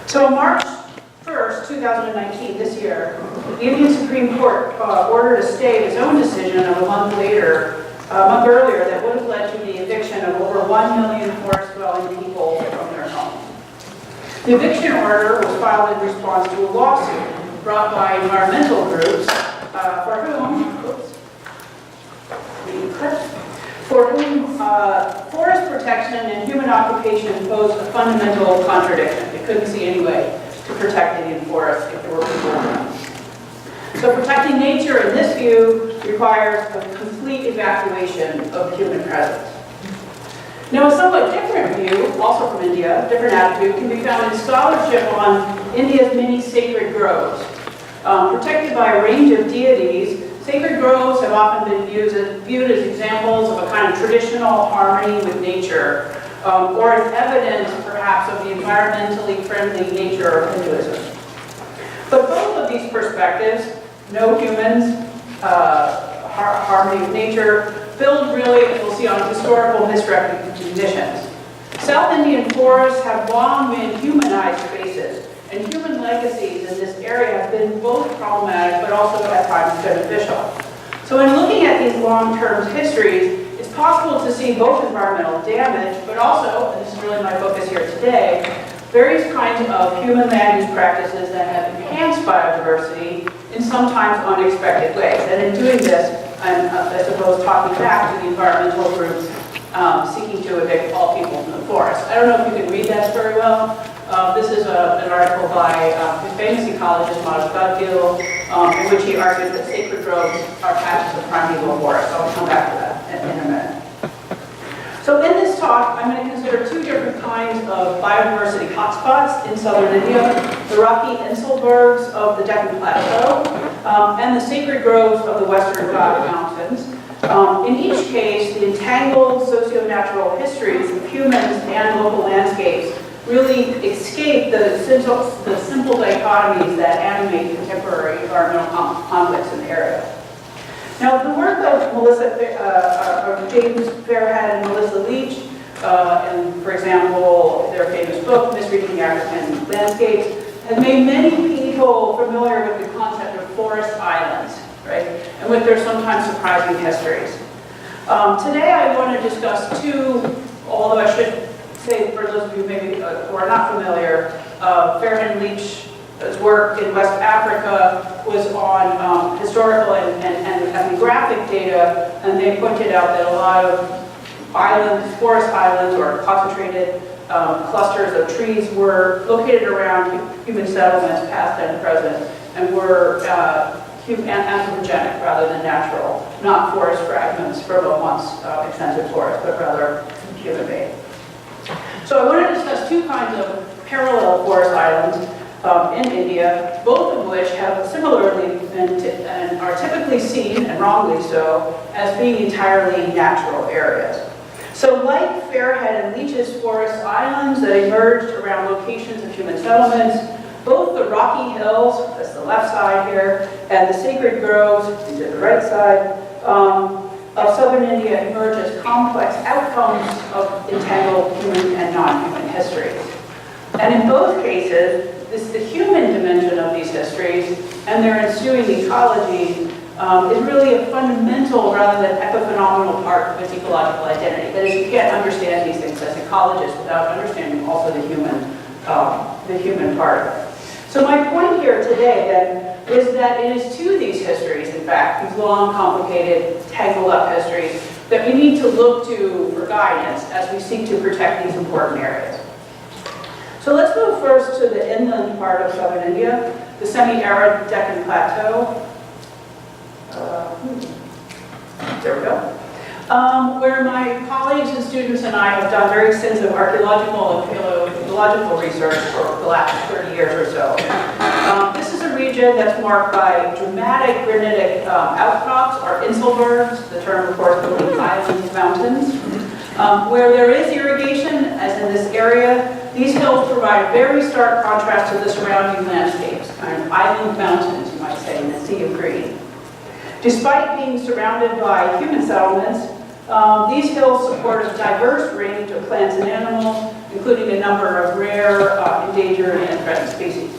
So on March 1st, 2019, this year, the Indian Supreme Court ordered a stay of its own decision of a month earlier that would have led to the eviction of over 1 million forest-dwelling people from their homes. The eviction order was filed in response to a lawsuit brought by environmental groups for whom forest protection and human occupation pose a fundamental contradiction. They couldn't see any way to protect Indian forests if there were people around. So protecting nature in this view requires a complete evacuation of human presence. Now, a somewhat different view, also from India, different attitude, can be found in scholarship on India's many sacred groves. Protected by a range of deities, sacred groves have often been viewed as examples of a kind of traditional harmony with nature, or as evidence, perhaps, of the environmentally friendly nature of Hinduism. But both of these perspectives, no humans, harmony with nature, build really, as we'll see, on historical misrecognitions. South Indian forests have long been humanized spaces, and human legacies in this area have been both problematic but also at times beneficial. So in looking at these long-term histories, it's possible to see both environmental damage, but also, and this is really my focus here today, various kinds of human land use practices that have enhanced biodiversity in sometimes unexpected ways. And in doing this, I'm, I suppose, talking back to the environmental groups seeking to evict all people from the forest. I don't know if you can read that very well. This is an article by the famous ecologist Morrison, in which he argues that sacred groves are patches of primeval forest. I'll come back to that in a minute. So in this talk, I'm going to consider two different kinds of biodiversity hotspots in southern India, the rocky Inselbergs of the Deccan Plateau, and the sacred groves of the Western Ghat Mountains. In each case, the entangled socionatural histories of humans and local landscapes really escape the simple dichotomies that animate contemporary environmental conflicts in the area. Now, the work of James Fairhead and Melissa Leach, and for example, their famous book, Misreading African Landscapes, has made many people familiar with the concept of forest islands, right? And with their sometimes surprising histories. Today, I want to discuss two, although I should say for those of you maybe who are not familiar, Fairhead and Leach's work in West Africa was on historical and ethnographic data, and they pointed out that a lot of islands, forest islands, or concentrated clusters of trees were located around human settlements, past and present, and were anthropogenic rather than natural, not forest fragments from a once extensive forest, but rather human-made. So I want to discuss two kinds of parallel forest islands in India, both of which have similarly and are typically seen, and wrongly so, as being entirely natural areas. So like Fairhead and Leach's forest islands that emerged around locations of human settlements, both the rocky hills, that's the left side here, and the sacred groves, these are the right side, of southern India emerge as complex outcomes of entangled human and non-human histories. And in both cases, the human dimension of these histories and their ensuing ecology is really a fundamental rather than epiphenomenal part of its ecological identity. That is, you can't understand these things as ecologists without understanding also the human part of it. So my point here today then is that it is to these histories, in fact, these long, complicated, tangled up histories, that we need to look to for guidance as we seek to protect these important areas. So let's move first to the inland part of southern India, the semi-arid Deccan Plateau. There we go. Where my colleagues and students and I have done very extensive archaeological and paleontological research for the last 30 years or so. This is a region that's marked by dramatic granitic outcrops, or Inselbergs, the term, of course, meaning island mountains. Where there is irrigation, as in this area, these hills provide very stark contrast to the surrounding landscapes, kind of island mountains, you might say, in the sea of green. Despite being surrounded by human settlements, these hills support a diverse range of plants and animals, including a number of rare, endangered, and threatened species.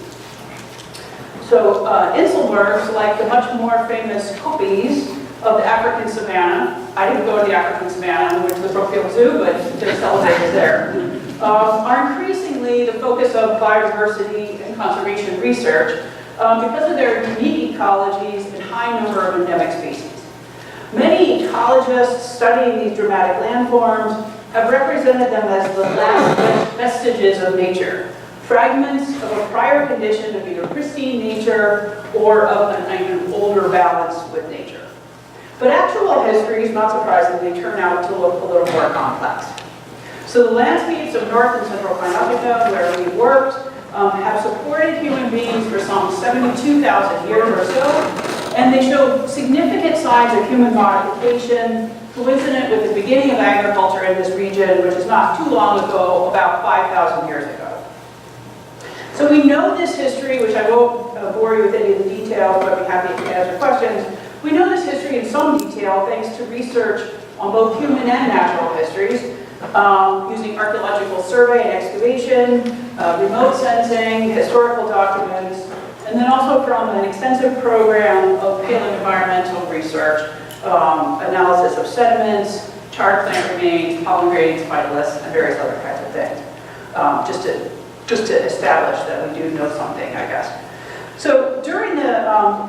So Inselbergs, like the much more famous kopis of the African savanna, I didn't go to the African savanna, I went to the Brookfield Zoo, but they're celebrated there, are increasingly the focus of biodiversity and conservation research because of their unique ecologies and high number of endemic species. Many ecologists studying these dramatic landforms have represented them as the last vestiges of nature, fragments of a prior condition of either pristine nature or of an older balance with nature. But actual histories, not surprisingly, turn out to look a little more complex. So the landscapes of North and Central Africa, where we worked, have supported human beings for some 72,000 years or so, and they show significant signs of human modification, coincident with the beginning of agriculture in this region, which is not too long ago, about 5,000 years ago. So we know this history, which I won't bore you with any of the details, but I'd be happy to answer questions. We know this history in some detail thanks to research on both human and natural histories, using archaeological survey and excavation, remote sensing, historical documents, and then also from an extensive program of paleoenvironmental research, analysis of sediments, charred plant remains, pollen gradings, phytoliths, and various other kinds of things, just to establish that we do know something, I guess. So during the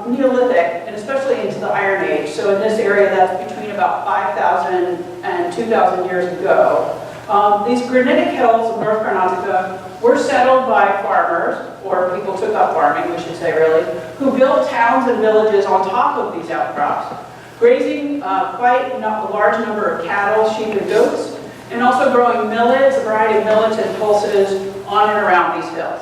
Neolithic, and especially into the Iron Age, so in this area that's between about 5,000 and 2,000 years ago, these granitic hills of North Karnataka were settled by farmers, or people took up farming, we should say really, who built towns and villages on top of these outcrops, grazing quite a large number of cattle, sheep, and goats, and also growing millets, a variety of millets and pulses on and around these hills.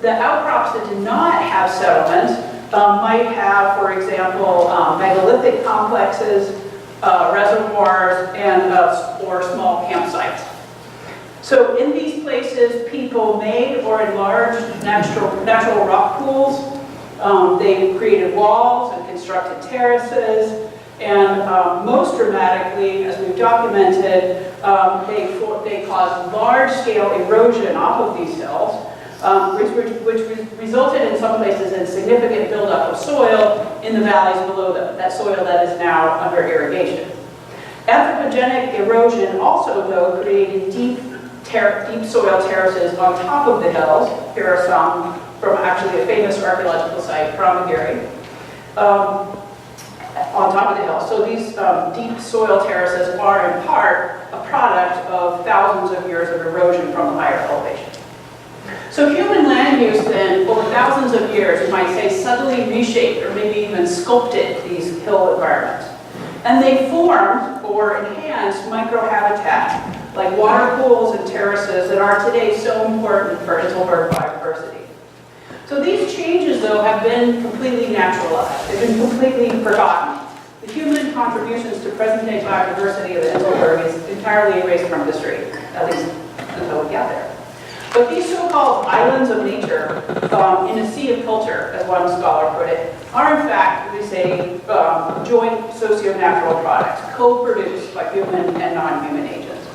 The outcrops that did not have settlement might have, for example, megalithic complexes, reservoirs, and or small campsites. So in these places, people made or enlarged natural rock pools. They created walls and constructed terraces. And most dramatically, as we've documented, they caused large-scale erosion off of these hills, which resulted in some places in significant buildup of soil in the valleys below that soil that is now under irrigation. Anthropogenic erosion also, though, created deep soil terraces on top of the hills. Here are some from actually a famous archaeological site, Brahmagiri, on top of the hill. So these deep soil terraces are in part a product of thousands of years of erosion from the higher elevation. So human land use then, over thousands of years, you might say, subtly reshaped or maybe even sculpted these hill environments. And they formed or enhanced microhabitat, like water pools and terraces that are today so important for Inselberg biodiversity. So these changes, though, have been completely naturalized. They've been completely forgotten. The human contributions to present-day biodiversity of the Inselberg is entirely erased from history, at least until we get there. But these so-called islands of nature, in a sea of culture, as one scholar put it, are in fact, we say, joint socionatural products, co-produced by human and non-human agents.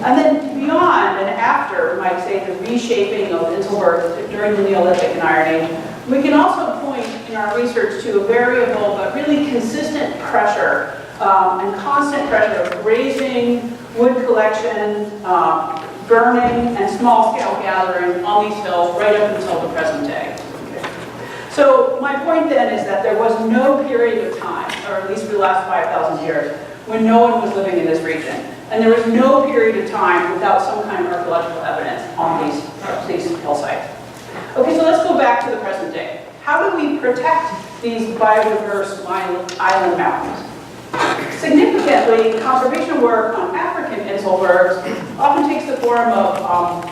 And then beyond and after, we might say, the reshaping of Inselberg during the Neolithic and Iron Age, we can also point in our research to a variable but really consistent pressure and constant pressure of grazing, wood collection, burning, and small-scale gathering on these hills right up until the present day. Okay. So my point then is that there was no period of time, or at least for the last 5,000 years, when no one was living in this region. And there was no period of time without some kind of archaeological evidence on these hillsides. Okay, so let's go back to the present day. How do we protect these biodiverse island mountains? Significantly, conservation work on African Inselbergs often takes the form of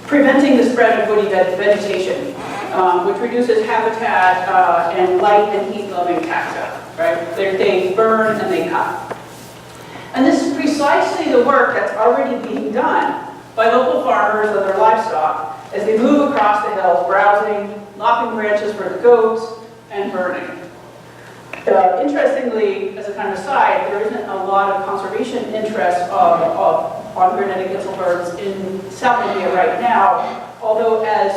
preventing the spread of woody vegetation, which reduces habitat and light and heat-loving taxa. Right? They burn and they cut. And this is precisely the work that's already being done by local farmers and their livestock as they move across the hills, browsing, lopping branches for the goats, and burning. Interestingly, as a kind of aside, there isn't a lot of conservation interest of on granitic Inselbergs in South India right now, although as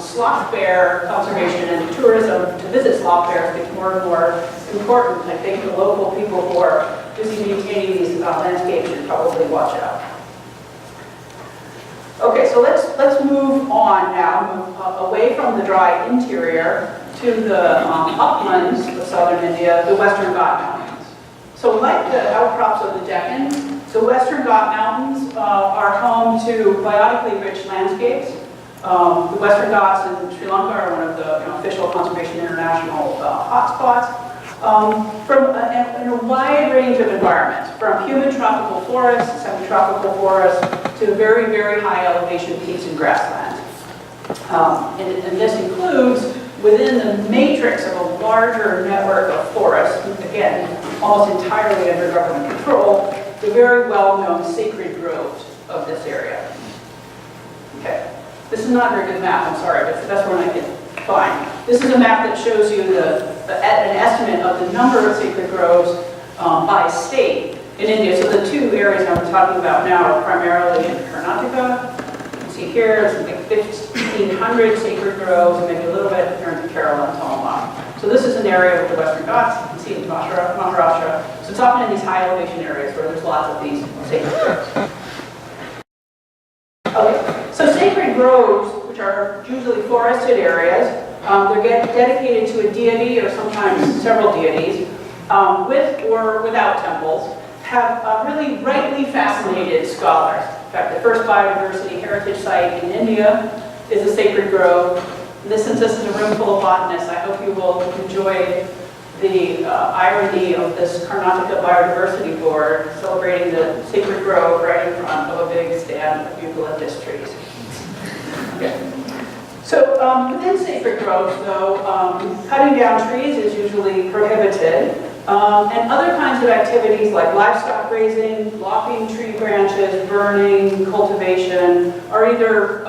sloth bear conservation and tourism to visit sloth bears gets more and more important, I think the local people who are busy maintaining these landscapes should probably watch out. Okay, so let's move on now, away from the dry interior to the uplands of southern India, the Western Ghat Mountains. So like the outcrops of the Deccan, the Western Ghat Mountains are home to biotically rich landscapes. The Western Ghats in Sri Lanka are one of the official Conservation International hotspots. In a wide range of environments, from humid tropical forests, semi-tropical forests, to very, very high elevation peaks and grasslands. And this includes, within the matrix of a larger network of forests, again, almost entirely under government control, the very well-known sacred groves of this area. Okay, this is not a very good map, I'm sorry, but it's the best one I could find. This is a map that shows you an estimate of the number of sacred groves by state in India. So the two areas I'm talking about now are primarily in Karnataka. You can see here, it's like 1,500 sacred groves, and maybe a little bit here in Kerala and Tamil. So this is an area with the Western Ghats. You can see in Maharashtra. So it's often in these high elevation areas where there's lots of these sacred groves. Okay, so sacred groves, which are usually forested areas, they're dedicated to a deity or sometimes several deities, with or without temples, have really rightly fascinated scholars. In fact, the first biodiversity heritage site in India is a sacred grove. Since this is a room full of botanists, I hope you will enjoy the irony of this Karnataka Biodiversity Board celebrating the sacred grove right in front of a big stand of eucalyptus trees. Okay. So within sacred groves, though, cutting down trees is usually prohibited, and other kinds of activities like livestock grazing, lopping tree branches, burning, cultivation are either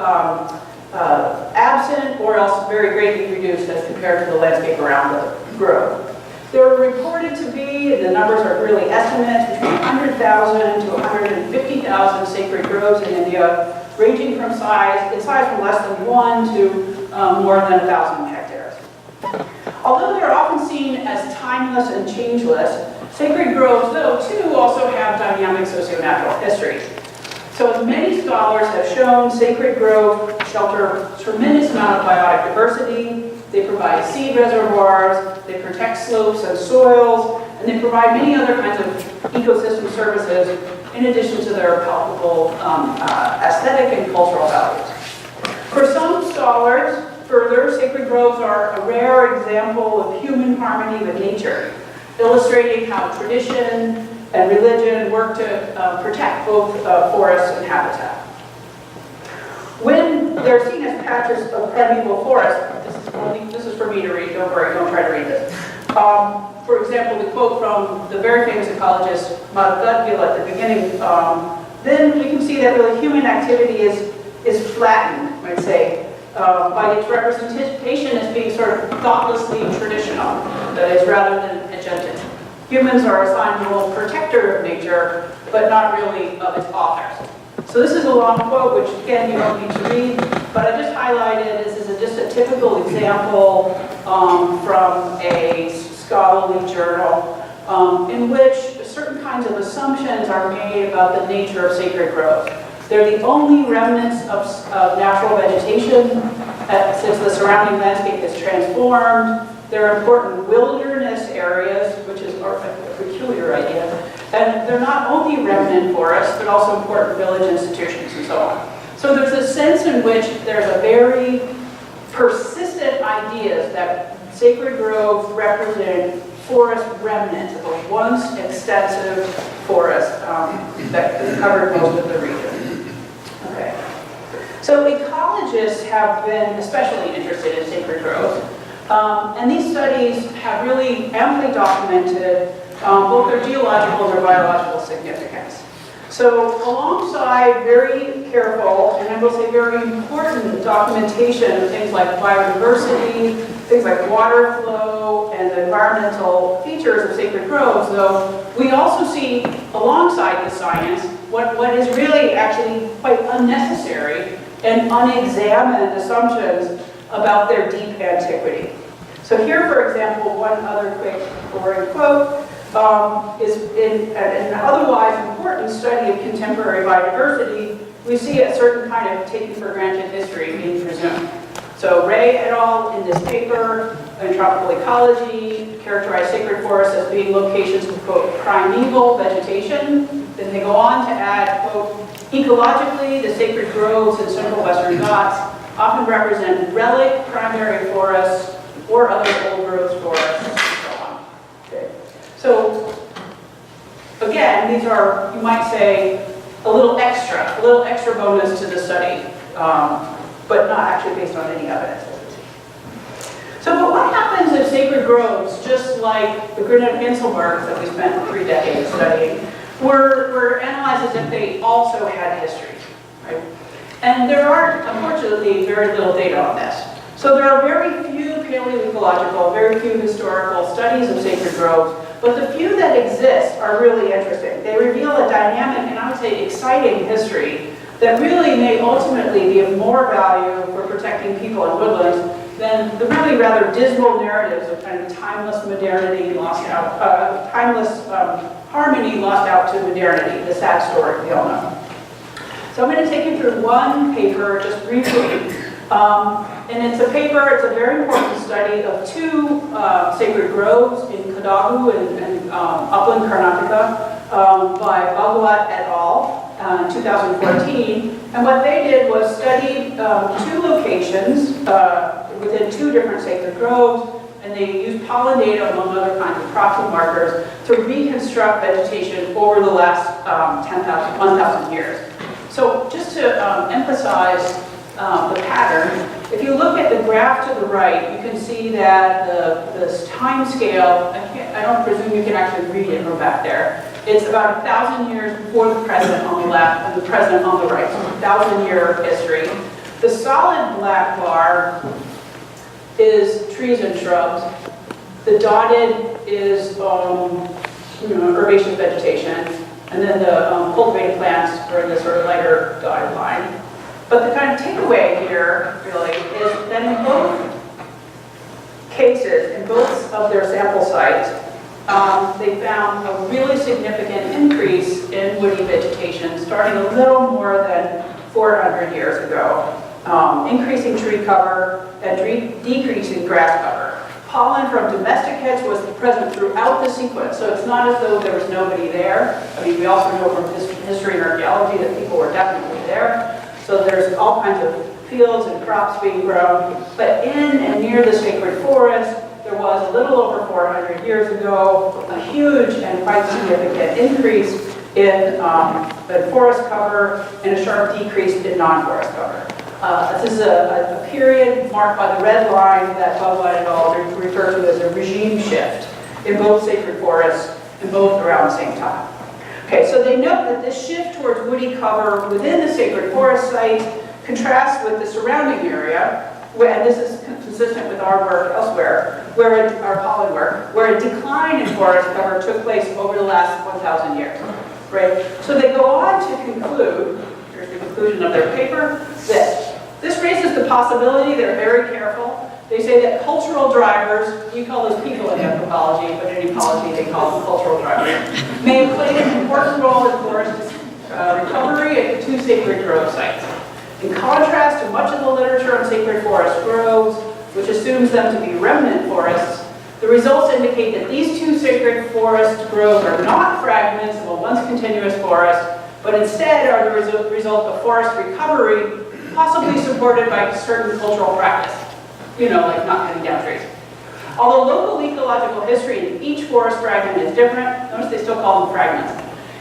absent or else very greatly reduced as compared to the landscape around the grove. There are reported to be, and the numbers are really estimates, between 100,000 to 150,000 sacred groves in India, ranging from size from less than 1 to more than 1,000 hectares. Although they're often seen as timeless and changeless, sacred groves, though, too, also have dynamic socionatural histories. So as many scholars have shown, sacred groves shelter a tremendous amount of biotic diversity. They provide seed reservoirs, they protect slopes and soils, and they provide many other kinds of ecosystem services in addition to their palpable aesthetic and cultural values. For some scholars, further, sacred groves are a rare example of human harmony with nature, illustrating how tradition and religion work to protect both forests and habitat. When they're seen as patches of primeval forest, this is for me to read, don't worry, don't try to read this. For example, the quote from the very famous ecologist Madhugad at the beginning, then we can see that really human activity is flattened, I might say, by its representation as being sort of thoughtlessly traditional, that is, rather than agentic. Humans are assigned the role of protector of nature, but not really of its authors. So this is a long quote, which again, you don't need to read, but I just highlighted this as just a typical example from a scholarly journal in which certain kinds of assumptions are made about the nature of sacred groves. They're the only remnants of natural vegetation since the surrounding landscape is transformed. They're important wilderness areas, which is a peculiar idea. And they're not only remnant forests, but also important village institutions and so on. So there's a sense in which there's a very persistent idea that sacred groves represent forest remnants of a once extensive forest that covered most of the region. Okay. So ecologists have been especially interested in sacred groves. And these studies have really amply documented both their geological and their biological significance. So alongside very careful, and I will say very important documentation of things like biodiversity, things like water flow, and the environmental features of sacred groves, though, we also see alongside the science what is really actually quite unnecessary and unexamined assumptions about their deep antiquity. So here, for example, one other quick boring quote is in an otherwise important study of contemporary biodiversity, we see a certain kind of taken for granted history being presumed. So Ray et al. In this paper, in Tropical Ecology, characterized sacred forests as being locations with, quote, primeval vegetation. Then they go on to add, quote, ecologically, the sacred groves in central Western Ghats often represent relic primary forests or other old growth forests, and so on. Okay. So, again, these are, you might say, a little extra bonus to the study, but not actually based on any evidence. So, but what happens if sacred groves, just like the Granite Inselbergs that we spent 3 decades studying, were analyzed as if they also had history, right? And there are, unfortunately, very little data on this. So there are very few paleoecological, very few historical studies of sacred groves, but the few that exist are really interesting. They reveal a dynamic and I would say exciting history that really may ultimately be of more value for protecting people and woodlands than the really rather dismal narratives of kind of timeless modernity lost out, timeless harmony lost out to modernity, the sad story we all know. So I'm going to take you through one paper just briefly. And it's a paper, it's a very important study of 2 sacred groves in Kodagu and upland Karnataka by Bhagwat et al. In 2014. And what they did was study 2 locations within 2 different sacred groves, and they used pollen data among other kinds of proxy markers to reconstruct vegetation over the last 1,000 years. So just to emphasize the pattern, if you look at the graph to the right, you can see that the time scale, I don't presume you can actually read it from back there. It's about 1,000 years before the present on the left and the present on the right, so 1,000-year history. The solid black bar is trees and shrubs. The dotted is herbaceous vegetation, and then the cultivated plants are in the sort of lighter dotted line. But the kind of takeaway here, really, is that in both cases, in both of their sample sites, they found a really significant increase in woody vegetation starting a little more than 400 years ago, increasing tree cover and decreasing grass cover. Pollen from domestic heads was present throughout the sequence, so it's not as though there was nobody there. I mean, we also know from history and archaeology that people were definitely there. So there's all kinds of fields and crops being grown. But in and near the sacred forest, there was a little over 400 years ago a huge and quite significant increase in forest cover and a sharp decrease in non-forest cover. This is a period marked by the red line that Bhagwat et al. Refer to as a regime shift in both sacred forests and both around the same time. Okay, so they note that this shift towards woody cover within the sacred forest site contrasts with the surrounding area, and this is consistent with our work elsewhere, our pollen work, where a decline in forest cover took place over the last 1,000 years. Right? So they go on to conclude, here's the conclusion of their paper, that this raises the possibility, they're very careful, they say that cultural drivers, we call those people in anthropology, but in ecology they call them cultural drivers, may have played an important role in forest recovery at the 2 sacred grove sites. In contrast to much of the literature on sacred forest groves, which assumes them to be remnant forests, the results indicate that these 2 sacred forest groves are not fragments of a once continuous forest, but instead are the result of forest recovery, possibly supported by certain cultural practice. Like not cutting down trees. Although local ecological history in each forest fragment is different, notice they still call them fragments,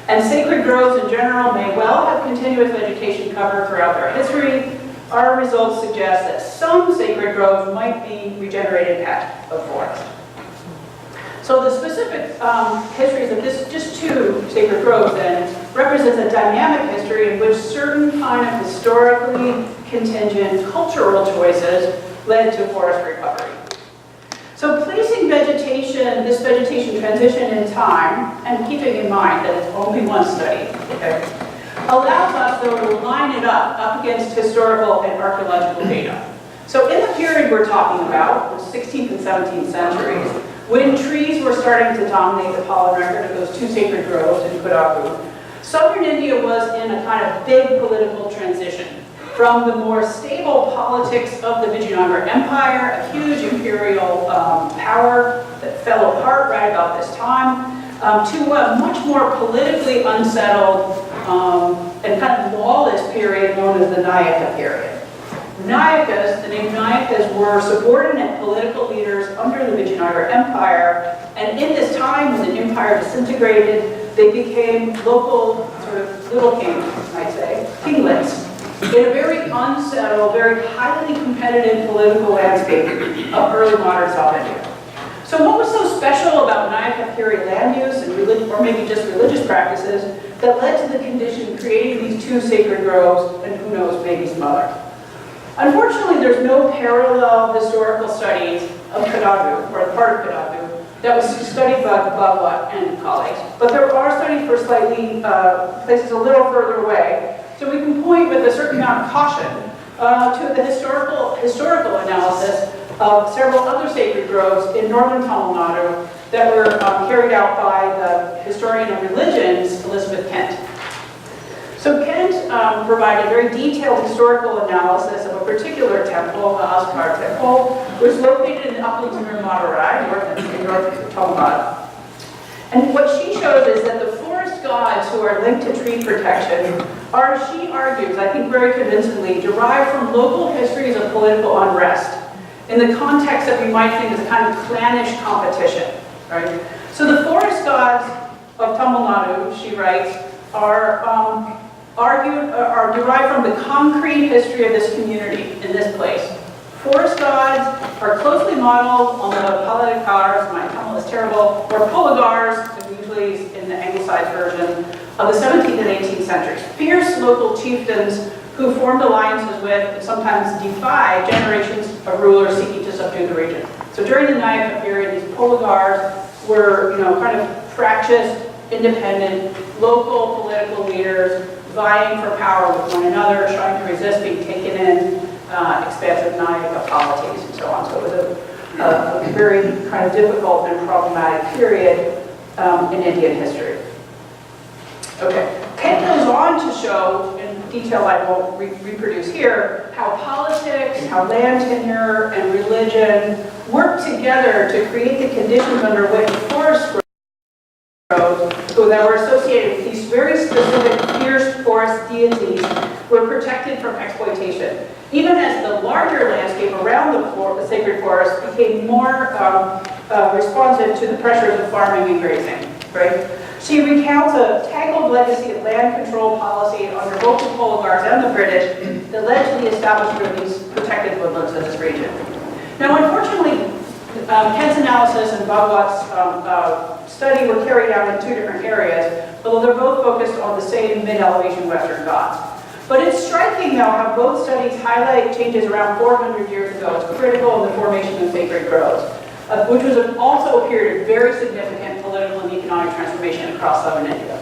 and sacred groves in general may well have continuous vegetation cover throughout their history, our results suggest that some sacred groves might be regenerated at a forest. So the specific histories of just two sacred groves then represents a dynamic history in which certain kind of historically contingent cultural choices led to forest recovery. So placing vegetation, this vegetation transition in time, and keeping in mind that it's only one study, okay, allows us though to line it up against historical and archaeological data. So in the period we're talking about, the 16th and 17th centuries, when trees were starting to dominate the pollen record of those two sacred groves in Kodagu, southern India was in a kind of big political transition from the more stable politics of the Vijayanagara Empire, a huge imperial power that fell apart right about this time, to a much more politically unsettled and kind of lawless period known as the Nayaka period. Nayakas, the name Nayakas, were subordinate political leaders under the Vijayanagara Empire, and in this time when the empire disintegrated, they became local sort of little kings, I'd say, kinglets, in a very unsettled, very highly competitive political landscape of early modern South India. So what was so special about Nayaka period land use and or maybe just religious practices that led to the condition creating these two sacred groves and who knows, maybe some other? Unfortunately, there's no parallel historical studies of Kodagu, or the part of Kodagu, that was studied by Bhagwat and colleagues. But there are studies for slightly places a little further away. So we can point with a certain amount of caution to the historical analysis of several other sacred groves in northern Tamil Nadu that were carried out by the historian of religions, Elizabeth Kent. So Kent provided a very detailed historical analysis of a particular temple, the Oscar Temple, which is located in the uplands near Madurai, north of Tamil Nadu. And what she shows is that the forest gods who are linked to tree protection are, she argues, I think very convincingly, derived from local histories of political unrest in the context that we might think is a kind of clannish competition, right? So the forest gods of Tamil Nadu, she writes, are derived from the concrete history of this community in this place. Forest gods are closely modeled on the Paladikars, my Tamil is terrible, or Polagars, usually in the anglicized version, of the 17th and 18th centuries. Fierce local chieftains who formed alliances with and sometimes defied generations of rulers seeking to subdue the region. So during the Nayaka period, these Polagars were, kind of fractious, independent, local political leaders vying for power with one another, trying to resist being taken in expansive Nayaka polities and so on. So it was a very kind of difficult and problematic period in Indian history. Okay, Kent goes on to show, in detail I won't reproduce here, how politics, how land tenure, and religion work together to create the conditions under which forest groves that were associated with these very specific fierce forest deities were protected from exploitation, even as the larger landscape around the sacred forest became more responsive to the pressures of farming and grazing, right? She recounts a tangled legacy of land control policy under both the Polagars and the British that led to the establishment of these protected woodlands in this region. Now, unfortunately, Kent's analysis and Bhagwat's study were carried out in two different areas, although they're both focused on the same mid-elevation Western Ghats. But it's striking, though, how both studies highlight changes around 400 years ago as critical in the formation of sacred groves, which was also a period of very significant political and economic transformation across southern India.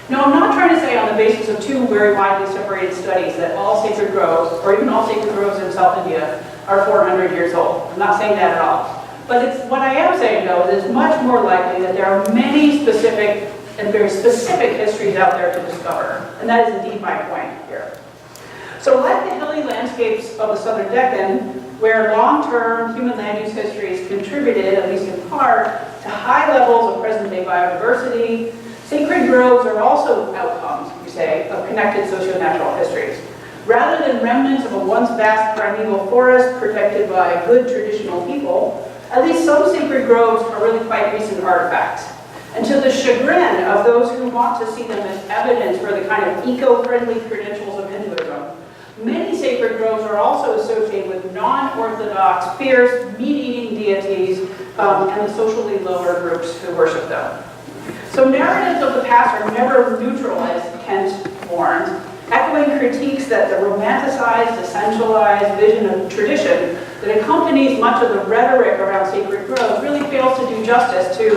Now, I'm not trying to say on the basis of two very widely separated studies that all sacred groves, or even all sacred groves in South India, are 400 years old. I'm not saying that at all. But what I am saying, though, is it's much more likely that there are many specific and very specific histories out there to discover. And that is indeed my point here. So like the hilly landscapes of the southern Deccan, where long-term human land use histories contributed, at least in part, to high levels of present-day biodiversity, sacred groves are also outcomes, we say, of connected socio-natural histories. Rather than remnants of a once vast primeval forest protected by good traditional people, at least some sacred groves are really quite recent artifacts. And to the chagrin of those who want to see them as evidence for the kind of eco-friendly credentials of Hinduism, many sacred sacred groves are also associated with non-orthodox, fierce, meat-eating deities and the socially lower groups who worship them. So narratives of the past are never neutral, as Kent warned, echoing critiques that the romanticized, essentialized vision of tradition that accompanies much of the rhetoric around sacred groves really fails to do justice to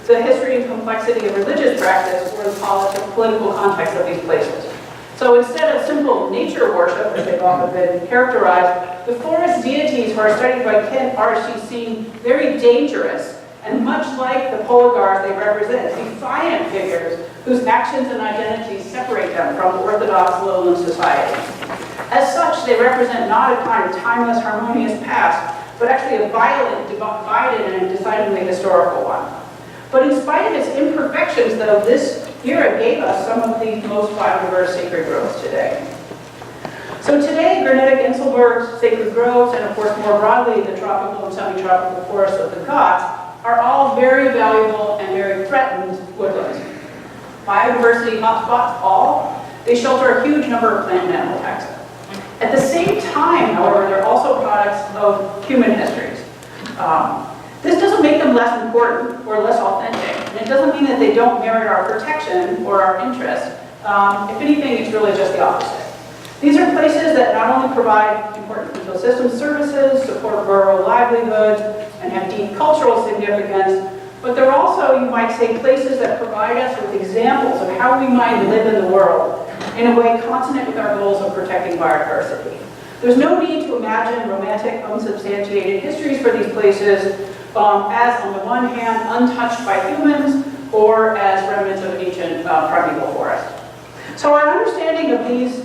the history and complexity of religious practice or the political context of these places. So instead of simple nature worship, as they've often been characterized, the forest deities who are studied by Kent are seen very dangerous and much like the polygars they represent, defiant figures whose actions and identities separate them from orthodox lowland society. As such, they represent not a kind of timeless, harmonious past, but actually a violent, divided, and decidedly historical one. But in spite of its imperfections, though, this era gave us some of the most biodiverse sacred groves today. So today, granitic Inselbergs, sacred groves, and of course more broadly the tropical and semi-tropical forests of the Ghats are all very valuable and very threatened woodlands. Biodiversity hotspots all, they shelter a huge number of plant and animal taxa. At the same time, however, they're also products of human histories. This doesn't make them less important or less authentic, and it doesn't mean that they don't merit our protection or our interest. If anything, it's really just the opposite. These are places that not only provide important ecosystem services, support rural livelihoods, and have deep cultural significance, but they're also, you might say, places that provide us with examples of how we might live in the world in a way consonant with our goals of protecting biodiversity. There's no need to imagine romantic, unsubstantiated histories for these places as, on the one hand, untouched by humans or as remnants of ancient primeval forest. So our understanding of these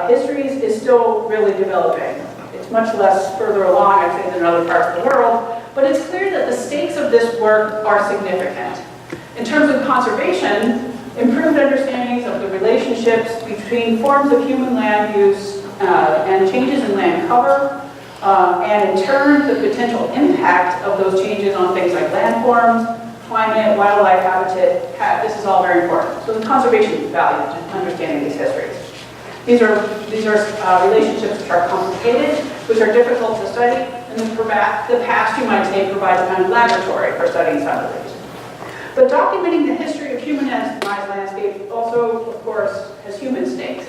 histories is still really developing. It's much less further along, I'd say, than in other parts of the world, but it's clear that the stakes of this work are significant. In terms of conservation, improved understandings of the relationships between forms of human land use and changes in land cover, and in turn, the potential impact of those changes on things like landforms, climate, wildlife habitat, this is all very important. So the conservation value to understanding these histories. These are relationships which are complicated, which are difficult to study, and the past, you might say, provides a kind of laboratory for studying some of these. But documenting the history of humanized landscapes also, of course, has human stakes.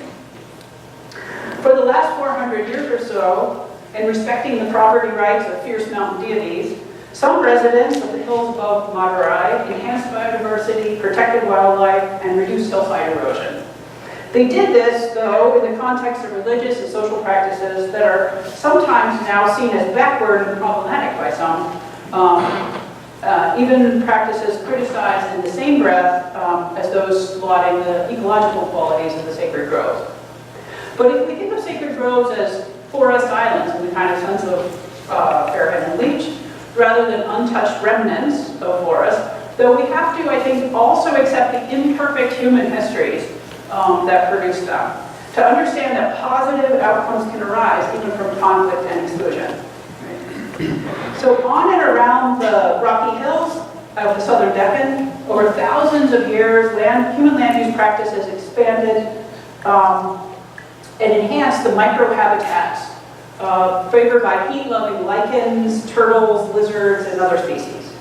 For the last 400 years or so, in respecting the property rights of fierce mountain deities, some residents of the hills above Madurai enhanced biodiversity, protected wildlife, and reduced hillside erosion. They did this, though, in the context of religious and social practices that are sometimes now seen as backward and problematic by some, even practices criticized in the same breath as those lauding the ecological qualities of the sacred groves. But if we think of sacred groves as forest islands in the kind of sense of Fairhead and Leach, rather than untouched remnants of forest, though we have to, I think, also accept the imperfect human histories that produce them, to understand that positive outcomes can arise even from conflict and exclusion. Right? So on and around the rocky hills of the southern Deccan, over thousands of years, human land use practices expanded and enhanced the microhabitats favored by heat-loving lichens, turtles, lizards, and other species.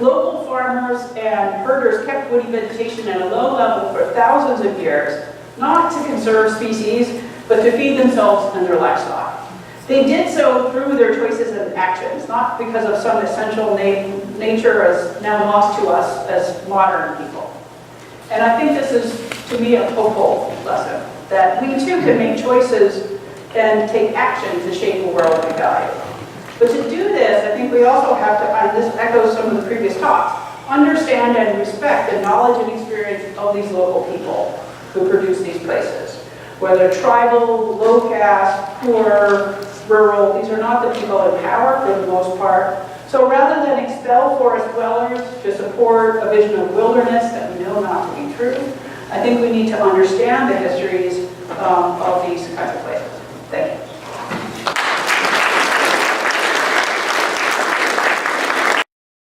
Local farmers and herders kept woody vegetation at a low level for thousands of years, not to conserve species, but to feed themselves and their livestock. They did so through their choices and actions, not because of some essential nature as now lost to us as modern people. And I think this is, to me, a hopeful lesson, that we too can make choices and take action to shape a world we value. But to do this, I think we also have to, and this echoes some of the previous talks, understand and respect the knowledge and experience of these local people who produce these places. Whether tribal, low caste, poor, rural, these are not the people in power for the most part. So rather than expel forest dwellers to support a vision of wilderness that we know not to be true, I think we need to understand the histories